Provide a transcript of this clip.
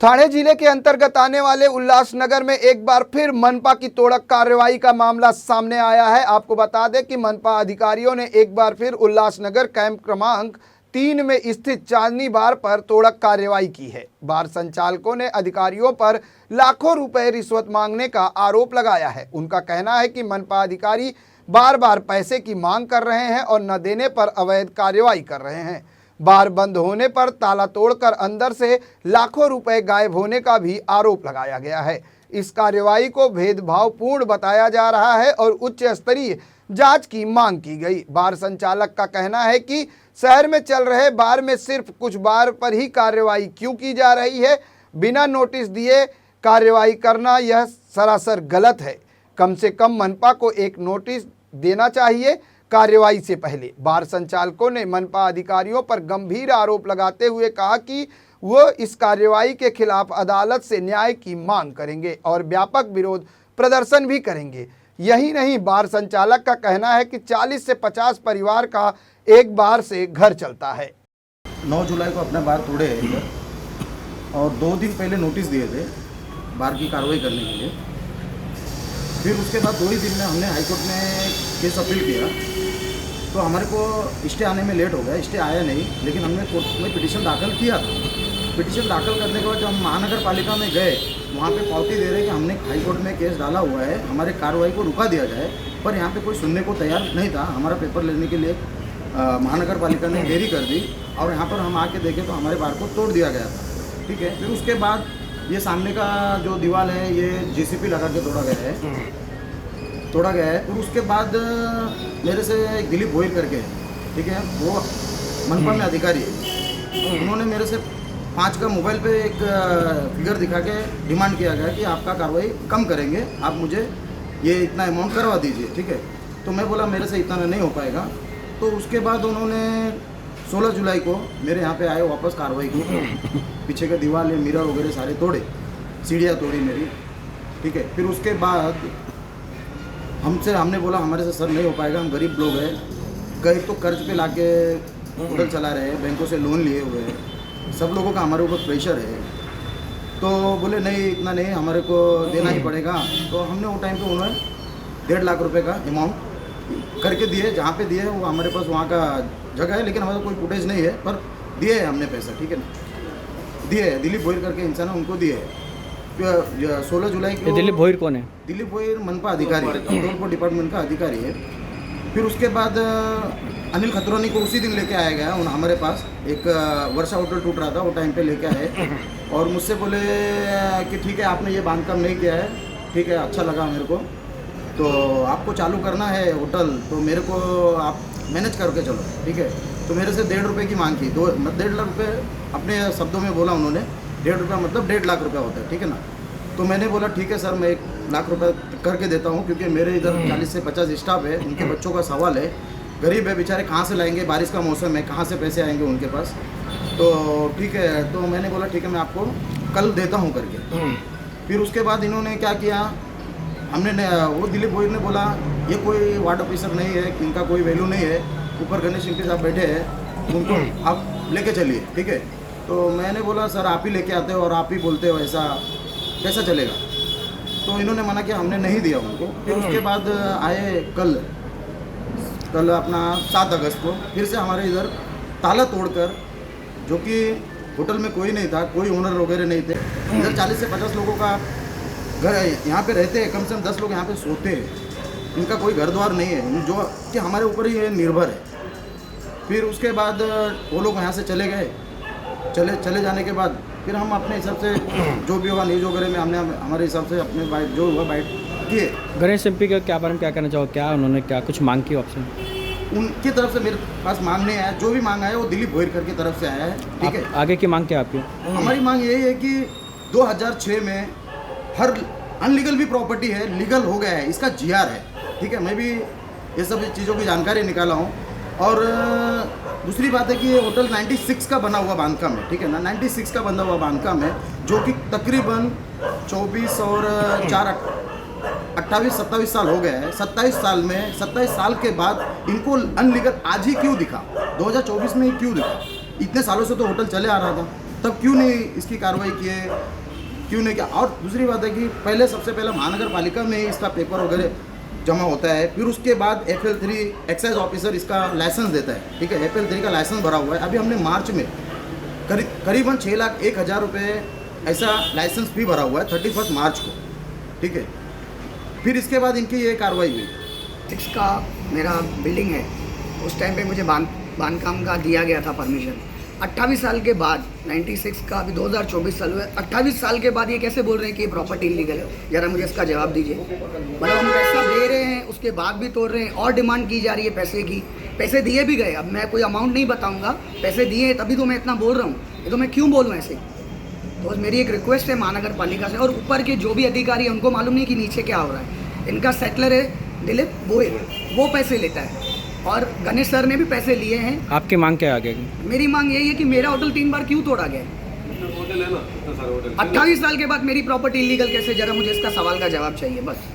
ठाणे जिले के अंतर्गत आने वाले उल्लासनगर में एक बार फिर मनपा की तोड़क कार्रवाई का मामला सामने आया है। आपको बता दें कि मनपा अधिकारियों ने एक बार फिर उल्लासनगर कैंप क्रमांक 3 में स्थित चांदनी बार पर तोड़क कार्रवाई की है। बार संचालकों ने अधिकारियों पर लाखों रुपए रिश्वत मांगने का आरोप लगाया है। उनका कहना है कि मनपा अधिकारी बार बार पैसे की मांग कर रहे हैं और न देने पर अवैध कार्रवाई कर रहे हैं। बार बंद होने पर ताला तोड़कर अंदर से लाखों रुपए गायब होने का भी आरोप लगाया गया है। इस कार्रवाई को भेदभावपूर्ण बताया जा रहा है और उच्च स्तरीय जांच की मांग की गई। बार संचालक का कहना है कि शहर में चल रहे बार में सिर्फ कुछ बार पर ही कार्रवाई क्यों की जा रही है। बिना नोटिस दिए कार्रवाई करना यह सरासर गलत है। कम से कम मनपा को एक नोटिस देना चाहिए। कार्रवाई से पहले बार संचालकों ने मनपा अधिकारियों पर गंभीर आरोप लगाते हुए कहा कि वो इस कार्रवाई के खिलाफ अदालत से न्याय की मांग करेंगे और व्यापक विरोध प्रदर्शन भी करेंगे। यही नहीं, बार संचालक का कहना है कि 40 से 50 परिवार का एक बार से घर चलता है। 9 जुलाई को अपना बार तोड़े हैं इधर और 2 दिन पहले नोटिस दिए थे बार की कार्रवाई करने के लिए। फिर उसके बाद 2 ही दिन में हमने हाईकोर्ट में केस अपील किया तो हमारे को स्टे आने में लेट हो गया। स्टे आया नहीं, लेकिन हमने कोर्ट में पिटीशन दाखिल किया था। पिटीशन दाखिल करने के बाद जब हम महानगर पालिका में गए, वहाँ पे पावती दे रहे कि हमने हाईकोर्ट में केस डाला हुआ है, हमारे कार्रवाई को रुका दिया जाए, पर यहाँ पे कोई सुनने को तैयार नहीं था। हमारा पेपर लेने के लिए महानगर पालिका ने देरी कर दी और यहाँ पर हम आके देखें तो हमारे बार को तोड़ दिया गया था। ठीक है, फिर उसके बाद ये सामने का जो दीवार है ये JCP लगा के तोड़ा गया है। फिर उसके बाद मेरे से एक दिलीप भोईर करके है, ठीक है, वो मनपा में अधिकारी है। उन्होंने मेरे से 5 का मोबाइल पे एक फिगर दिखा के डिमांड किया गया कि आपका कार्रवाई कम करेंगे, आप मुझे ये इतना अमाउंट करवा दीजिए। ठीक है, तो मैं बोला मेरे से इतना नहीं हो पाएगा। तो उसके बाद उन्होंने 16 जुलाई को मेरे यहाँ पे आए वापस कार्रवाई की। पीछे के दीवार मिरर वगैरह सारे तोड़े, सीढ़ियाँ तोड़ी मेरी। ठीक है, फिर उसके बाद हमने बोला हमारे से सर नहीं हो पाएगा, हम गरीब लोग हैं, कहीं तो कर्ज पे लाके होटल चला रहे हैं, बैंकों से लोन लिए हुए हैं, सब लोगों का हमारे ऊपर प्रेशर है। तो बोले नहीं, इतना नहीं, हमारे को देना ही पड़ेगा। तो हमने वो टाइम पे उन्हें 1.5 लाख रुपए का अमाउंट करके दिए। जहाँ पे दिए वो हमारे पास वहाँ का जगह है, लेकिन हमारे कोई फुटेज नहीं है, पर दिए है हमने पैसा। ठीक है ना, दिए है। दिलीप भोईर करके इंसान है, उनको दिए है। 16 जुलाई को। दिलीप भोईर कौन है? दिलीप भोईर मनपा अधिकारी है, ट्रांसपोर्ट डिपार्टमेंट का अधिकारी है। फिर उसके बाद अनिल खतरोनी को उसी दिन लेके आया गया हमारे पास। एक वर्षा होटल टूट रहा था, वो टाइम पे लेके आए और मुझसे बोले कि ठीक है, आपने ये बांधकाम नहीं किया है, ठीक है, अच्छा लगा मेरे को, तो आपको चालू करना है होटल, तो मेरे को आप मैनेज करके चलो। ठीक है, तो मेरे से 1.5 रुपये की मांग की। 1.5 लाख रुपये अपने शब्दों में बोला उन्होंने। 1.5 रुपया मतलब 1.5 लाख रुपया होता है। ठीक है ना, तो मैंने बोला ठीक है सर, मैं 1 लाख रुपये करके देता हूँ, क्योंकि मेरे इधर 40 से 50 स्टाफ है, उनके बच्चों का सवाल है, गरीब है बेचारे, कहाँ से लाएंगे, बारिश का मौसम है, कहाँ से पैसे आएंगे उनके पास। तो ठीक है, तो मैंने बोला ठीक है, मैं आपको कल देता हूँ करके। फिर उसके बाद इन्होंने क्या किया, वो दिलीप भोईर ने बोला ये कोई वार्ड ऑफिसर नहीं है, इनका कोई वैल्यू नहीं है, ऊपर गणेश इनके साथ बैठे हैं, उनको आप लेके चलिए। ठीक है, तो मैंने बोला सर आप ही लेके आते हो और आप ही बोलते हो, ऐसा कैसा चलेगा। तो इन्होंने मना किया, हमने नहीं दिया उनको। फिर उसके बाद आए कल अपना 7 अगस्त को फिर से हमारे इधर ताला तोड़कर, जो कि होटल में कोई नहीं था, कोई ओनर वगैरह नहीं थे, इधर 40 से 50 लोगों का घर यहाँ पे रहते हैं, कम से कम 10 लोग यहाँ पे सोते हैं, इनका कोई घर द्वार नहीं है, जो कि हमारे ऊपर ही निर्भर है। फिर उसके बाद वो लोग यहाँ से चले गए। चले जाने के बाद फिर हम अपने हिसाब से जो भी हुआ न्यूज़ वगैरह में हमने हमारे हिसाब से अपने बाइट जो हुआ बाइट किए। गणेश MP के क्या बारे में क्या कहना चाहो, क्या उन्होंने क्या कुछ मांग की आपसे? उनकी तरफ से मेरे पास मांग नहीं आया, जो भी मांग आया वो दिलीप भोईर की तरफ से आया है। ठीक है, आगे की मांग क्या आपकी? हमारी मांग यही है कि 2006 में हर अनलीगल भी प्रॉपर्टी है, लीगल हो गया है, इसका GR है। ठीक है, मैं भी ये सब चीज़ों की जानकारी निकाला हूँ। और दूसरी बात है कि ये होटल 96 का बना हुआ बांधकाम है। ठीक है ना, 96 का बना हुआ बांधकाम है, जो कि तकरीबन 24 और 4 28-27 साल हो गए हैं। 27 साल के बाद इनको अनलीगल आज ही क्यों दिखा, 2024 में ही क्यों दिखा? इतने सालों से तो होटल चले आ रहा था। तब क्यों नहीं इसकी कार्रवाई किए, क्यों नहीं किया। और दूसरी बात है कि पहले सबसे पहले महानगर पालिका में ही इसका पेपर वगैरह जमा होता है, फिर उसके बाद FL3 एक्साइज ऑफिसर इसका लाइसेंस देता है, ठीक है। FL3 का लाइसेंस भरा हुआ है। अभी हमने मार्च में करीबन 6,01,000 रुपये ऐसा लाइसेंस भी भरा हुआ है 31 मार्च को, ठीक है। फिर इसके बाद इनकी ये कार्रवाई हुई। 6 का मेरा बिल्डिंग है, उस टाइम पे मुझे बांधकाम का दिया गया था परमिशन। 28 साल के बाद 96 का अभी 2024 साल हुआ है, 28 साल के बाद ये कैसे बोल रहे हैं कि ये प्रॉपर्टी इलीगल है? ज़रा मुझे इसका जवाब दीजिए। मतलब हम पैसा दे रहे हैं, उसके बाद भी तोड़ रहे हैं और डिमांड की जा रही है पैसे की। पैसे दिए भी गए, अब मैं कोई अमाउंट नहीं बताऊँगा, पैसे दिए हैं तभी तो मैं इतना बोल रहा हूँ, ये तो मैं क्यों बोलूँ ऐसे। तो मेरी एक रिक्वेस्ट है महानगर पालिका से, और ऊपर के जो भी अधिकारी हैं उनको मालूम नहीं कि नीचे क्या हो रहा है। इनका सेटलर है दिलीप गोयल, वो पैसे लेता है और गणेश सर ने भी पैसे लिए हैं। आपकी मांग क्या है आगे? मेरी मांग यही है कि मेरा होटल 3 बार क्यों तोड़ा गया? 28 साल के बाद मेरी प्रॉपर्टी इलीगल कैसे? जरा मुझे इसका सवाल का जवाब चाहिए बस।